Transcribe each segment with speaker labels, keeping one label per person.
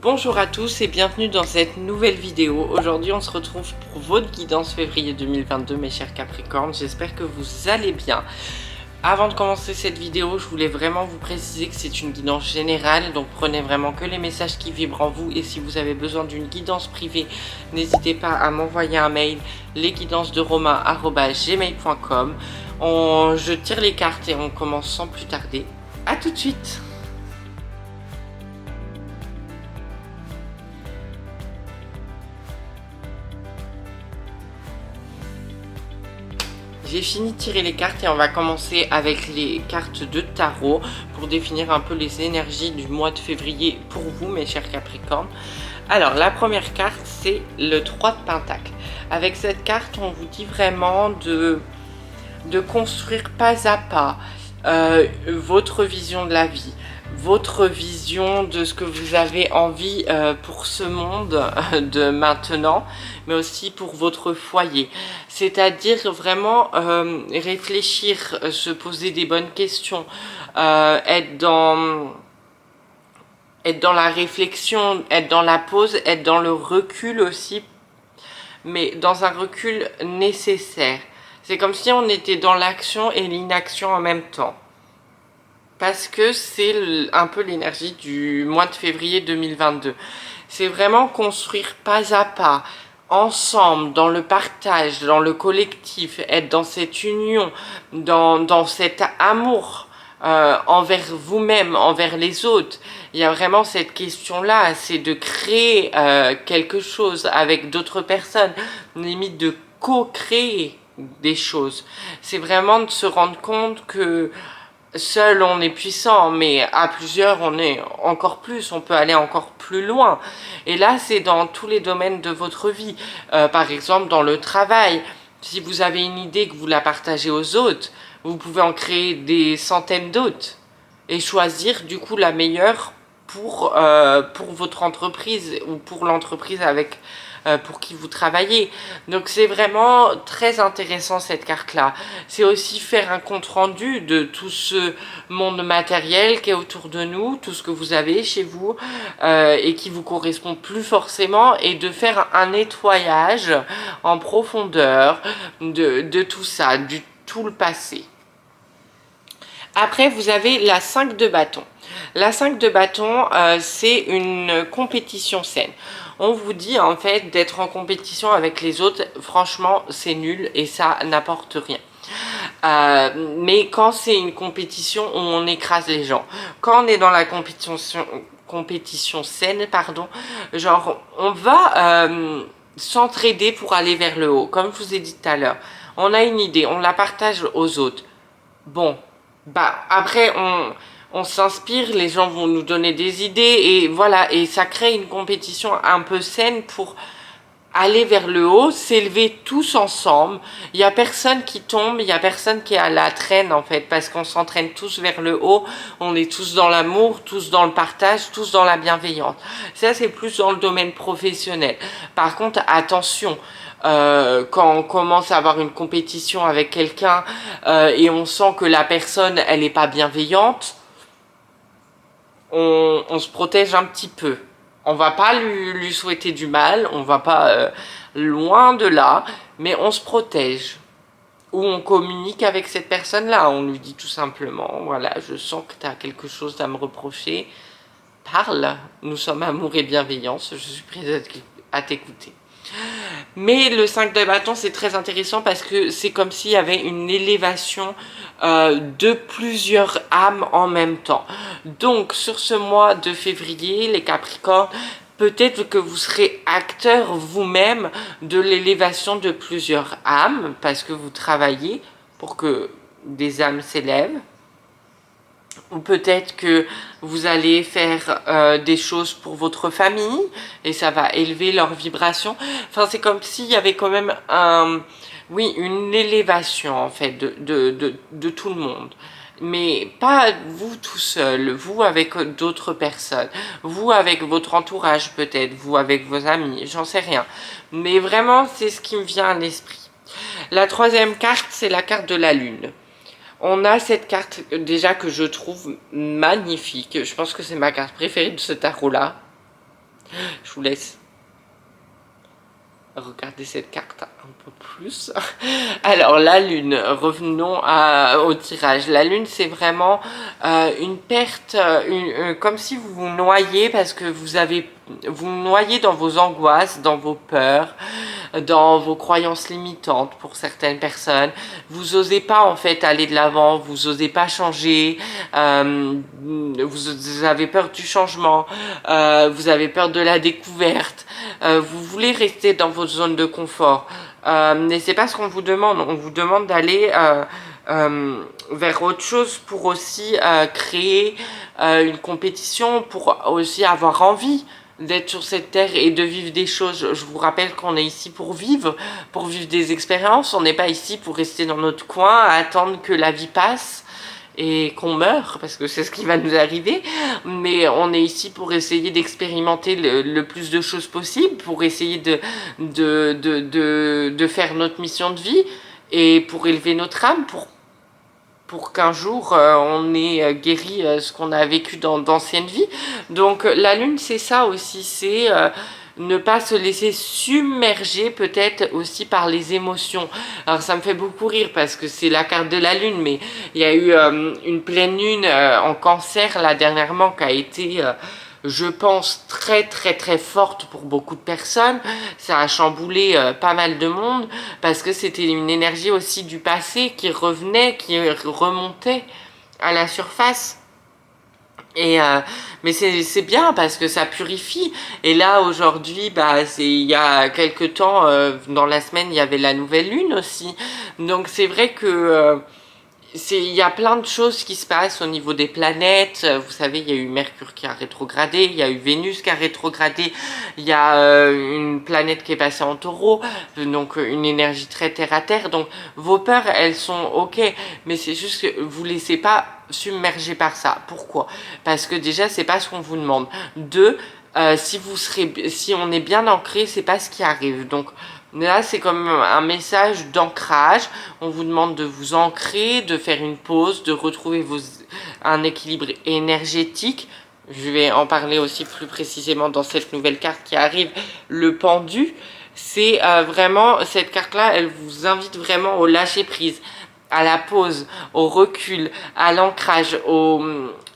Speaker 1: Bonjour à tous et bienvenue dans cette nouvelle vidéo. Aujourd'hui on se retrouve pour votre guidance février 2022 mes chers Capricornes. J'espère que vous allez bien. Avant de commencer cette vidéo, je voulais vraiment vous préciser que c'est une guidance générale, donc prenez vraiment que les messages qui vibrent en vous, et si vous avez besoin d'une guidance privée, n'hésitez pas à m'envoyer un mail, lesguidancesderomain@gmail.com. Je tire les cartes et on commence sans plus tarder. A tout de suite. J'ai fini de tirer les cartes et on va commencer avec les cartes de tarot pour définir un peu les énergies du mois de février pour vous mes chers Capricornes. Alors la première carte c'est le 3 de Pentacle. Avec cette carte on vous dit vraiment de construire pas à pas votre vision de la vie, votre vision de ce que vous avez envie pour ce monde de maintenant, mais aussi pour votre foyer. C'est-à-dire vraiment réfléchir, se poser des bonnes questions, être dans la réflexion, être dans la pause, être dans le recul aussi, mais dans un recul nécessaire. C'est comme si on était dans l'action et l'inaction en même temps. Parce que c'est un peu l'énergie du mois de février 2022. C'est vraiment construire pas à pas, ensemble, dans le partage, dans le collectif, être dans cette union, dans cet amour envers vous-même, envers les autres. Il y a vraiment cette question-là, c'est de créer quelque chose avec d'autres personnes, limite de co-créer des choses. C'est vraiment de se rendre compte que seul on est puissant, mais à plusieurs on est encore plus, on peut aller encore plus loin. Et là c'est dans tous les domaines de votre vie, par exemple dans le travail. Si vous avez une idée que vous la partagez aux autres, vous pouvez en créer des centaines d'autres et choisir du coup la meilleure pour votre entreprise ou pour l'entreprise avec pour qui vous travaillez. Donc c'est vraiment très intéressant cette carte là. C'est aussi faire un compte rendu de tout ce monde matériel qui est autour de nous, tout ce que vous avez chez vous et qui vous correspond plus forcément, et de faire un nettoyage en profondeur de tout ça, du tout le passé. Après, vous avez la 5 de bâton. La 5 de bâton, c'est une compétition saine. On vous dit en fait d'être en compétition avec les autres, franchement, c'est nul et ça n'apporte rien. Mais quand c'est une compétition où on écrase les gens, quand on est dans la compétition saine, pardon, genre on va s'entraider pour aller vers le haut. Comme je vous ai dit tout à l'heure, on a une idée, on la partage aux autres. Bon, bah après on s'inspire, les gens vont nous donner des idées et voilà, et ça crée une compétition un peu saine pour aller vers le haut, s'élever tous ensemble. Il n'y a personne qui tombe, il n'y a personne qui est à la traîne en fait, parce qu'on s'entraîne tous vers le haut, on est tous dans l'amour, tous dans le partage, tous dans la bienveillance. Ça c'est plus dans le domaine professionnel. Par contre, attention, quand on commence à avoir une compétition avec quelqu'un et on sent que la personne elle n'est pas bienveillante, on se protège un petit peu. On va pas lui souhaiter du mal, on va pas loin de là, mais on se protège. Ou on communique avec cette personne-là, on lui dit tout simplement, voilà, je sens que tu as quelque chose à me reprocher, parle, nous sommes amour et bienveillance, je suis prête à t'écouter. Mais le 5 de bâton c'est très intéressant parce que c'est comme s'il y avait une élévation de plusieurs âmes en même temps. Donc sur ce mois de février, les Capricornes, peut-être que vous serez acteur vous-même de l'élévation de plusieurs âmes parce que vous travaillez pour que des âmes s'élèvent. Ou peut-être que vous allez faire des choses pour votre famille et ça va élever leur vibration. Enfin, c'est comme s'il y avait quand même une élévation en fait de tout le monde. Mais pas vous tout seul, vous avec d'autres personnes, vous avec votre entourage peut-être, vous avec vos amis, j'en sais rien. Mais vraiment, c'est ce qui me vient à l'esprit. La troisième carte, c'est la carte de la lune. On a cette carte déjà que je trouve magnifique. Je pense que c'est ma carte préférée de ce tarot-là. Je vous laisse regarder cette carte un peu plus. Alors la lune, revenons au tirage. La lune, c'est vraiment une perte, comme si vous vous noyez parce que vous vous noyez dans vos angoisses, dans vos peurs, dans vos croyances limitantes pour certaines personnes. Vous osez pas en fait aller de l'avant, vous osez pas changer, vous avez peur du changement, vous avez peur de la découverte, vous voulez rester dans votre zone de confort. Mais c'est pas ce qu'on vous demande, on vous demande d'aller vers autre chose pour aussi créer une compétition, pour aussi avoir envie d'être sur cette terre et de vivre des choses. Je vous rappelle qu'on est ici pour vivre des expériences. On n'est pas ici pour rester dans notre coin, à attendre que la vie passe et qu'on meure, parce que c'est ce qui va nous arriver. Mais on est ici pour essayer d'expérimenter le plus de choses possible, pour essayer de faire notre mission de vie et pour élever notre âme, pour qu'un jour on ait guéri ce qu'on a vécu dans d'anciennes vies. Donc la lune, c'est ça aussi, c'est ne pas se laisser submerger peut-être aussi par les émotions. Alors ça me fait beaucoup rire parce que c'est la carte de la lune, mais il y a eu une pleine lune en cancer là dernièrement qui a été je pense très forte pour beaucoup de personnes. Ça a chamboulé pas mal de monde parce que c'était une énergie aussi du passé qui revenait, qui remontait à la surface. Et mais c'est bien parce que ça purifie. Et là aujourd'hui, bah il y a quelques temps dans la semaine, il y avait la nouvelle lune aussi. Donc c'est vrai que il y a plein de choses qui se passent au niveau des planètes. Vous savez, il y a eu Mercure qui a rétrogradé, il y a eu Vénus qui a rétrogradé, il y a une planète qui est passée en taureau, donc une énergie très terre à terre. Donc vos peurs, elles sont ok, mais c'est juste que vous laissez pas submerger par ça. Pourquoi? Parce que déjà, c'est pas ce qu'on vous demande. Deux, si on est bien ancré, c'est pas ce qui arrive. Donc là, c'est comme un message d'ancrage. On vous demande de vous ancrer, de faire une pause, de retrouver un équilibre énergétique. Je vais en parler aussi plus précisément dans cette nouvelle carte qui arrive, le pendu. C'est vraiment, cette carte-là, elle vous invite vraiment au lâcher-prise, à la pause, au recul, à l'ancrage,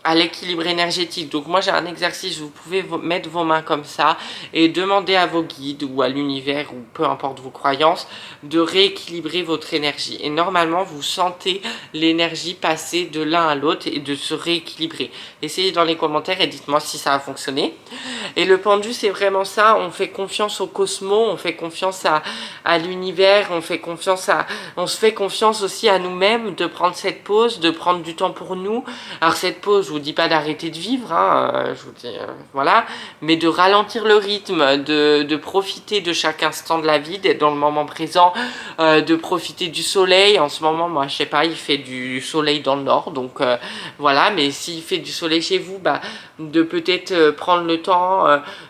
Speaker 1: à l'équilibre énergétique. Donc moi j'ai un exercice, vous pouvez mettre vos mains comme ça et demander à vos guides ou à l'univers ou peu importe vos croyances de rééquilibrer votre énergie. Et normalement vous sentez l'énergie passer de l'un à l'autre et de se rééquilibrer. Essayez dans les commentaires et dites-moi si ça a fonctionné. Et le pendu c'est vraiment ça, on fait confiance au cosmos, on fait confiance à l'univers, on se fait confiance aussi à nous-mêmes de prendre cette pause, de prendre du temps pour nous. Alors cette pause, je vous dis pas d'arrêter de vivre, hein, je vous dis voilà, mais de ralentir le rythme, de profiter de chaque instant de la vie, d'être dans le moment présent, de profiter du soleil. En ce moment, moi je sais pas, il fait du soleil dans le nord, donc voilà, mais s'il fait du soleil chez vous, bah de peut-être prendre le temps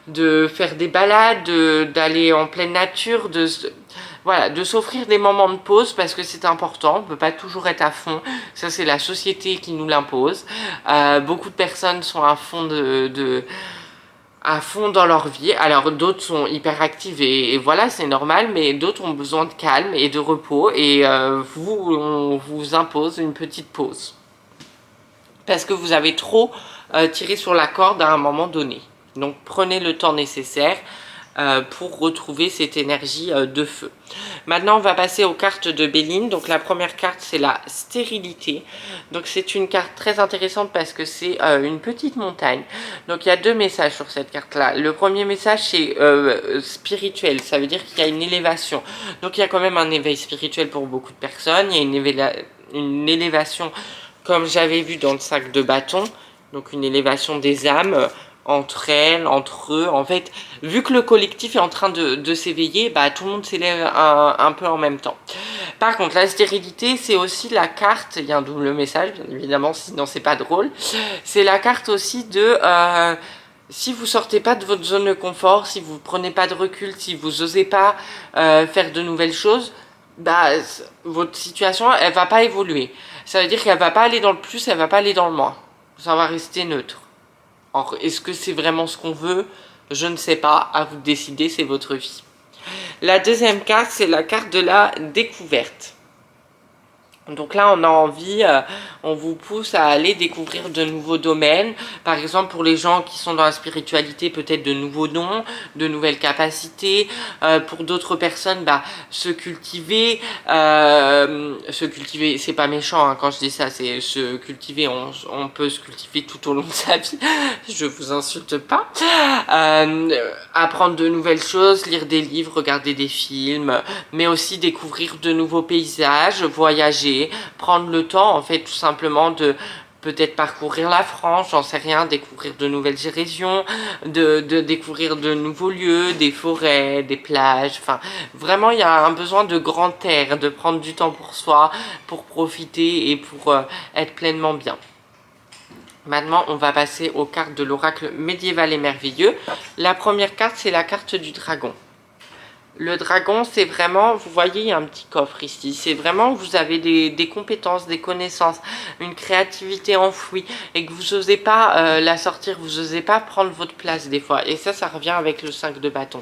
Speaker 1: de faire des balades, d'aller en pleine nature, voilà, de s'offrir des moments de pause parce que c'est important, on ne peut pas toujours être à fond, ça c'est la société qui nous l'impose. Beaucoup de personnes sont à fond à fond dans leur vie, alors d'autres sont hyper actives et voilà c'est normal, mais d'autres ont besoin de calme et de repos et on vous impose une petite pause parce que vous avez trop tiré sur la corde à un moment donné. Donc prenez le temps nécessaire pour retrouver cette énergie de feu. Maintenant on va passer aux cartes de Béline. Donc la première carte c'est la stérilité. Donc c'est une carte très intéressante parce que c'est une petite montagne. Donc il y a deux messages sur cette carte là. Le premier message c'est spirituel, ça veut dire qu'il y a une élévation. Donc il y a quand même un éveil spirituel pour beaucoup de personnes. Il y a une élévation comme j'avais vu dans le sac de bâton. Donc une élévation des âmes entre elles, entre eux. En fait, vu que le collectif est en train de s'éveiller, bah, tout le monde s'élève un peu en même temps. Par contre, la stérilité, c'est aussi la carte, il y a un double message, bien évidemment, sinon c'est pas drôle. C'est la carte aussi de... si vous sortez pas de votre zone de confort, si vous prenez pas de recul, si vous osez pas faire de nouvelles choses, bah, votre situation, elle va pas évoluer. Ça veut dire qu'elle va pas aller dans le plus, elle va pas aller dans le moins. Ça va rester neutre. Or, est-ce que c'est vraiment ce qu'on veut? Je ne sais pas, à vous de décider, c'est votre vie. La deuxième carte, c'est la carte de la découverte. Donc là, on a envie, on vous pousse à aller découvrir de nouveaux domaines. Par exemple, pour les gens qui sont dans la spiritualité, peut-être de nouveaux dons, de nouvelles capacités. Pour d'autres personnes, bah, se cultiver, c'est pas méchant hein, quand je dis ça, c'est se cultiver, on peut se cultiver tout au long de sa vie. Je vous insulte pas. Apprendre de nouvelles choses, lire des livres, regarder des films, mais aussi découvrir de nouveaux paysages, voyager. Prendre le temps en fait tout simplement de peut-être parcourir la France, j'en sais rien, découvrir de nouvelles régions, de découvrir de nouveaux lieux, des forêts, des plages, enfin vraiment il y a un besoin de grand air, de prendre du temps pour soi, pour profiter et pour être pleinement bien. Maintenant, on va passer aux cartes de l'oracle médiéval et merveilleux. La première carte, c'est la carte du dragon. Le dragon, c'est vraiment, vous voyez, il y a un petit coffre ici. C'est vraiment, vous avez des compétences, des connaissances, une créativité enfouie et que vous n'osez pas la sortir, vous n'osez pas prendre votre place des fois. Et ça revient avec le 5 de bâton.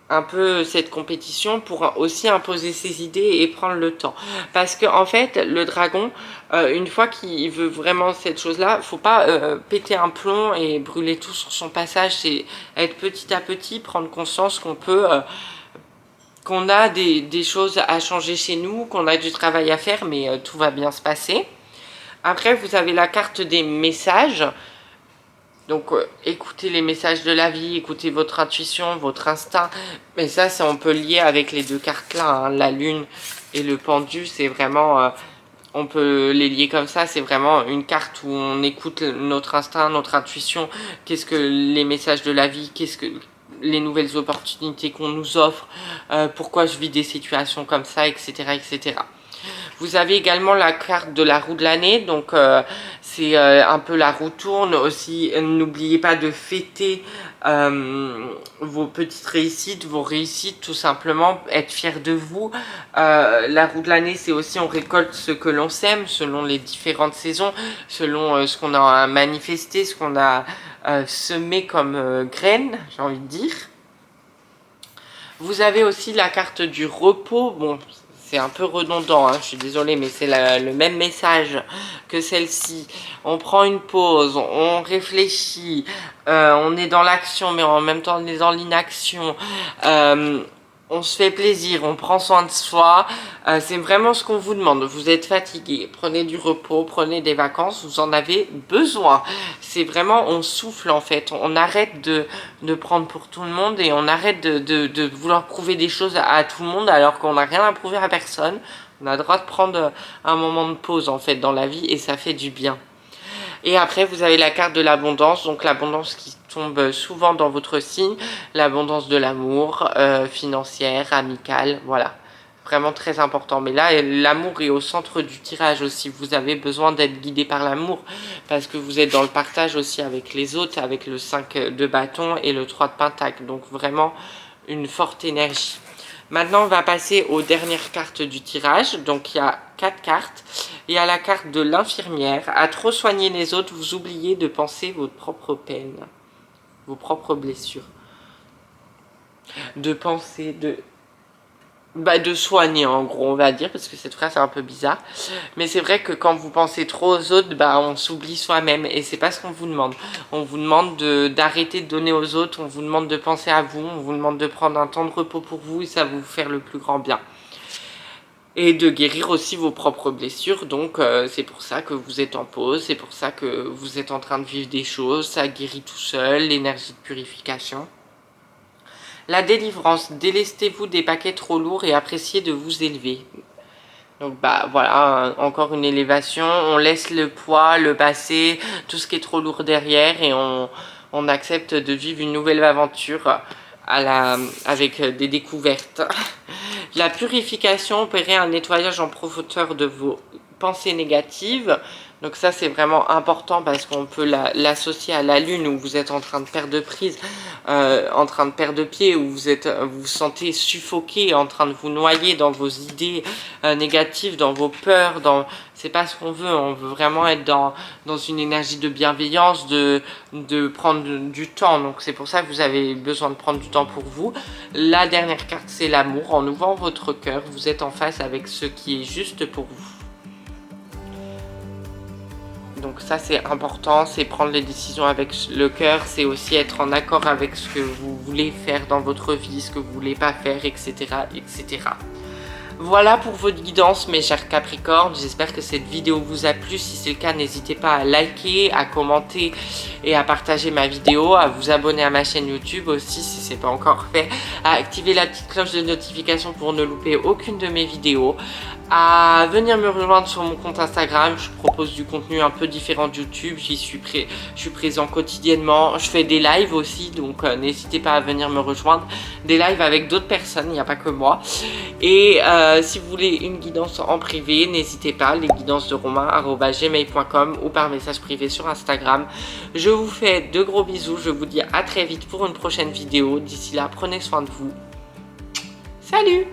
Speaker 1: Un peu cette compétition pour aussi imposer ses idées et prendre le temps. Parce que en fait, le dragon, une fois qu'il veut vraiment cette chose-là, faut pas péter un plomb et brûler tout sur son passage. C'est être petit à petit, prendre conscience qu'on peut, qu'on a des choses à changer chez nous, qu'on a du travail à faire, mais tout va bien se passer. Après, vous avez la carte des messages. Donc écoutez les messages de la vie, écoutez votre intuition, votre instinct. Mais ça on peut lier avec les deux cartes là, hein, la lune et le pendu, c'est vraiment, on peut les lier comme ça, c'est vraiment une carte où on écoute notre instinct, notre intuition, qu'est-ce que les messages de la vie, qu'est-ce que les nouvelles opportunités qu'on nous offre, pourquoi je vis des situations comme ça, etc. etc. Vous avez également la carte de la roue de l'année, donc c'est un peu la roue tourne aussi. N'oubliez pas de fêter vos petites réussites, vos réussites, tout simplement, être fier de vous. La roue de l'année, c'est aussi on récolte ce que l'on sème selon les différentes saisons, selon ce qu'on a manifesté, ce qu'on a semé comme graines, j'ai envie de dire. Vous avez aussi la carte du repos, bon, c'est un peu redondant, hein, je suis désolée, mais c'est le même message que celle-ci. On prend une pause, on réfléchit, on est dans l'action, mais en même temps on est dans l'inaction. On se fait plaisir, on prend soin de soi. C'est vraiment ce qu'on vous demande. Vous êtes fatigué, prenez du repos, prenez des vacances, vous en avez besoin. C'est vraiment, on souffle en fait. On arrête de prendre pour tout le monde et on arrête de vouloir prouver des choses à tout le monde alors qu'on n'a rien à prouver à personne. On a le droit de prendre un moment de pause en fait dans la vie et ça fait du bien. Et après, vous avez la carte de l'abondance, donc l'abondance qui tombe souvent dans votre signe, l'abondance de l'amour, financière, amicale, voilà. Vraiment très important. Mais là, l'amour est au centre du tirage aussi. Vous avez besoin d'être guidé par l'amour parce que vous êtes dans le partage aussi avec les autres, avec le 5 de bâton et le 3 de pentacle. Donc vraiment une forte énergie. Maintenant, on va passer aux dernières cartes du tirage. Donc, il y a 4 cartes. Il y a la carte de l'infirmière. À trop soigner les autres, vous oubliez de penser votre propre peine, vos propres blessures. De penser, de soigner en gros, on va dire, parce que cette phrase est un peu bizarre. Mais c'est vrai que quand vous pensez trop aux autres, on s'oublie soi-même. Et c'est pas ce qu'on vous demande. On vous demande d'arrêter de donner aux autres. On vous demande de penser à vous. On vous demande de prendre un temps de repos pour vous. Et ça va vous faire le plus grand bien. Et de guérir aussi vos propres blessures. Donc c'est pour ça que vous êtes en pause. C'est pour ça que vous êtes en train de vivre des choses. Ça guérit tout seul. L'énergie de purification. La délivrance, délestez-vous des paquets trop lourds et appréciez de vous élever. Donc voilà, encore une élévation, on laisse le poids, le passé, tout ce qui est trop lourd derrière et on accepte de vivre une nouvelle aventure avec des découvertes. La purification, opérez un nettoyage en profondeur de vos pensées négatives. Donc ça c'est vraiment important parce qu'on peut l'associer à la lune où vous êtes en train de perdre prise, en train de perdre pied, où vous vous sentez suffoqué, en train de vous noyer dans vos idées négatives, dans vos peurs, c'est pas ce qu'on veut, on veut vraiment être dans une énergie de bienveillance, de prendre du temps. Donc c'est pour ça que vous avez besoin de prendre du temps pour vous. La dernière carte c'est l'amour. En ouvrant votre cœur, vous êtes en face avec ce qui est juste pour vous. Donc ça c'est important, c'est prendre les décisions avec le cœur, c'est aussi être en accord avec ce que vous voulez faire dans votre vie, ce que vous voulez pas faire, etc. etc. Voilà pour votre guidance mes chers Capricornes, j'espère que cette vidéo vous a plu. Si c'est le cas, n'hésitez pas à liker, à commenter et à partager ma vidéo, à vous abonner à ma chaîne YouTube aussi si ce n'est pas encore fait, à activer la petite cloche de notification pour ne louper aucune de mes vidéos, à venir me rejoindre sur mon compte Instagram. Je propose du contenu un peu différent de YouTube, je suis présent quotidiennement, je fais des lives aussi, donc n'hésitez pas à venir me rejoindre, des lives avec d'autres personnes, il n'y a pas que moi. Et si vous voulez une guidance en privé, n'hésitez pas, lesguidancesderomain@gmail.com ou par message privé sur Instagram. Je vous fais de gros bisous, je vous dis à très vite pour une prochaine vidéo. D'ici là, prenez soin de vous. Salut!